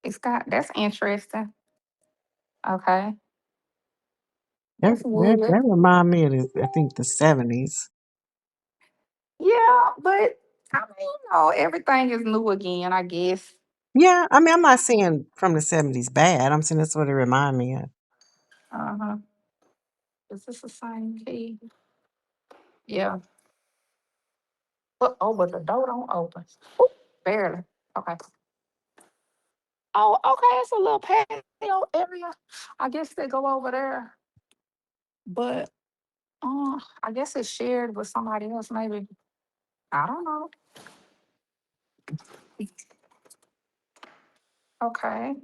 That's interesting. Okay. That, That's that, wood. that remind me of I think the 70s. Yeah, but I mean, everything is new again, I guess. Yeah, I mean, I'm not saying from the 70s bad. I'm saying that's what it remind me of. Uh-huh. Is this the same key? Yeah. But the door don't open. Ooh, barely. Okay. Oh, okay. It's a little patio area. I guess they go over there. But I guess it's shared with somebody else, maybe. I don't know. Okay.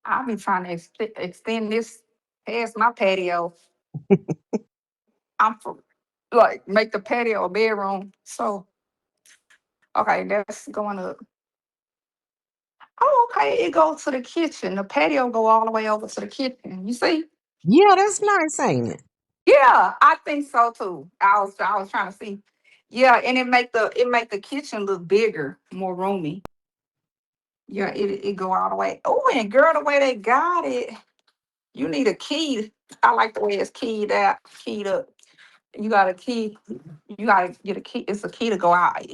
I'll be trying to extend this past my patio. I'm for like make the patio a bedroom. So okay, that's going up. Oh, okay. It goes to the kitchen. The patio go all the way over to the kitchen. You see? Yeah, that's nice, ain't it? Yeah, I think so too. I was trying to see. Yeah, and it make the kitchen look bigger, more roomy. Yeah, it go all the way. Oh, and girl, the way they got it, you need a key. I like the way it's keyed up. You got a key. You gotta get a key. It's a key to go out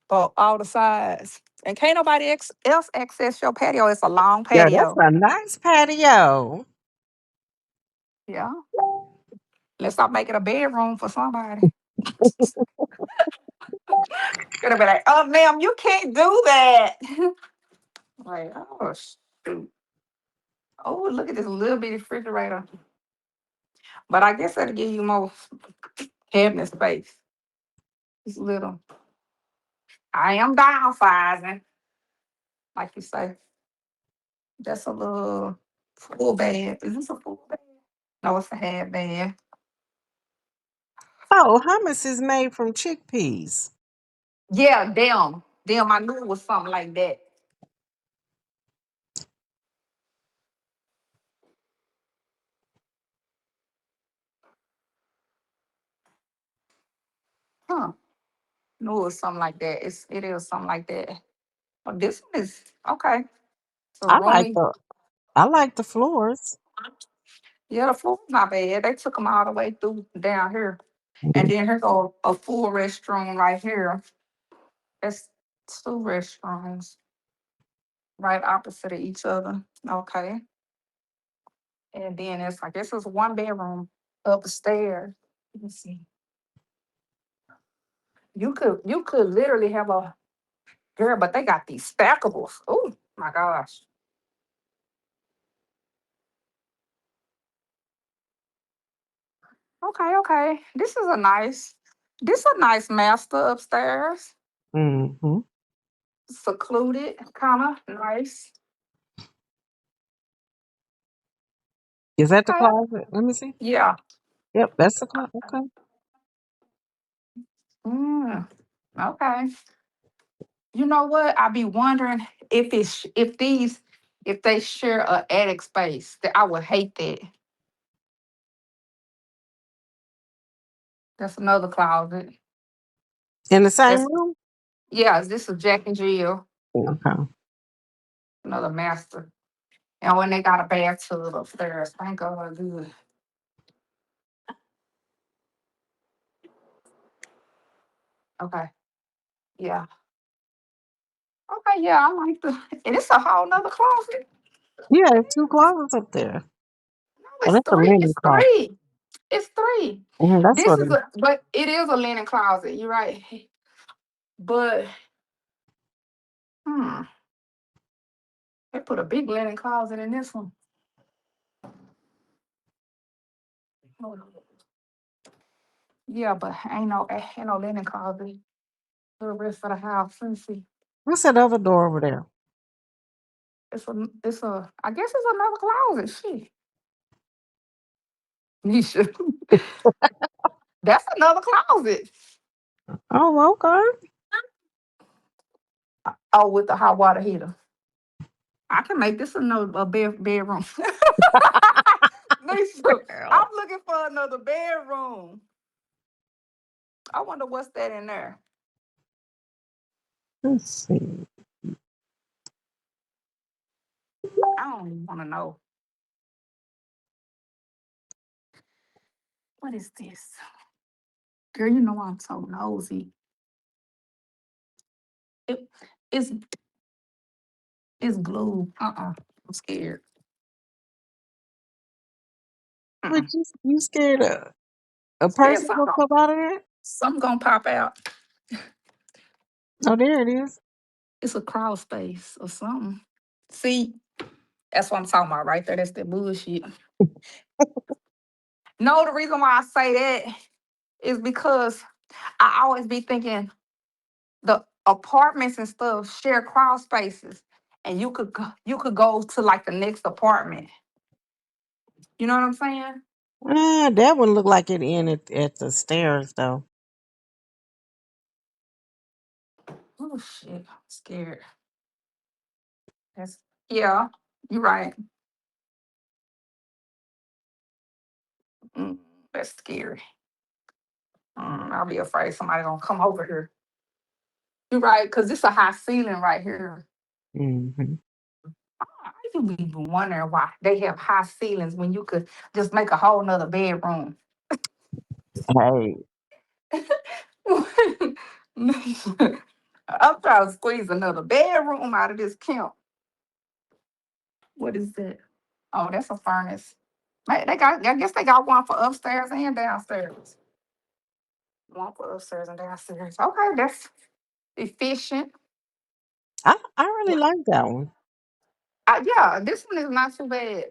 for all the sides. And can't nobody else access your patio. It's a long Yeah, that's patio. a nice patio. Yeah. Let's stop making a bedroom for somebody. Gonna be like, oh, ma'am, you can't do that. Like, oh, shoot. Oh, look at this little bitty refrigerator. But I guess that'll give you more cabinet space. It's little. I am downsizing, like you say. That's a little full bed. Is this a full bed? No, it's a half bed. Oh, hummus is made from chickpeas. Yeah, damn. Damn, I knew it was something like that. Huh. Knew it was something like that. It is something like that. Oh, this one is okay. So I like roomy. the I like the floors. Yeah, the floor's not bad. They took them all the way through down here. And Mhm. then here go a full restroom right here. That's two restrooms right opposite of each other. Okay. And then it's I guess it's one bedroom upstairs. Let me see. You could literally have a girl, but they got these stackables. Oh my gosh. Okay, okay. This is a nice master upstairs. Mhm. Secluded, kinda nice. Is that the Okay. closet? Let me see. Yeah. Yep, that's the closet. Okay. Mm, okay. You know what? I be wondering if they share a attic space. That I would hate that. That's another closet. In the same That's room? yeah. This is Jack and Jill, Okay. another master. And when they got a bathtub upstairs, thank God, good. Okay. Yeah. Okay. Yeah. I like the. And it's a whole nother closet. Yeah, there's two closets up there. No, Oh, it's that's a three. linen It's closet. three. It's three. That's This what is it is. but it is a linen closet. You're right. But hmm, they put a big linen closet in this one. Hold on. Yeah, but ain't no linen closet for the rest of the house. Let me see. What's that other door over there? It's a I guess it's another closet. Shit. Nisha. That's another closet. Oh, okay. Oh, with the hot water heater. I can make this another bedroom. Nisha, I'm Girl. looking for another bedroom. I wonder what's that in there. Let's see. I don't even want to know. What is this? Girl, you know I'm so nosy. It, it's it's glue. I'm scared. But Mm-mm. you scared a Scared person something gonna come out of there? something gonna pop out. Oh, there it is. It's a crawl space or something. See, that's what I'm talking about right there. That's that bullshit. No, the reason why I say that is because I always be thinking the apartments and stuff share crawl spaces, and you could go to like the next apartment. You know what I'm saying? That one looked like it ended at the stairs though. Oh shit, I'm scared. That's yeah, you're right. Mm, that's scary. I'll be afraid somebody gonna come over here. You're right, because it's a high ceiling right here. Hmm. I used to be wondering why they have high ceilings when you could just make a whole nother bedroom. Hey, I'm trying to squeeze another bedroom out of this camp. What is that? Oh, that's a furnace. They got. I guess they got one for upstairs and downstairs. One for upstairs and downstairs. Okay, that's efficient. I really like that one. Yeah, this one is not too bad.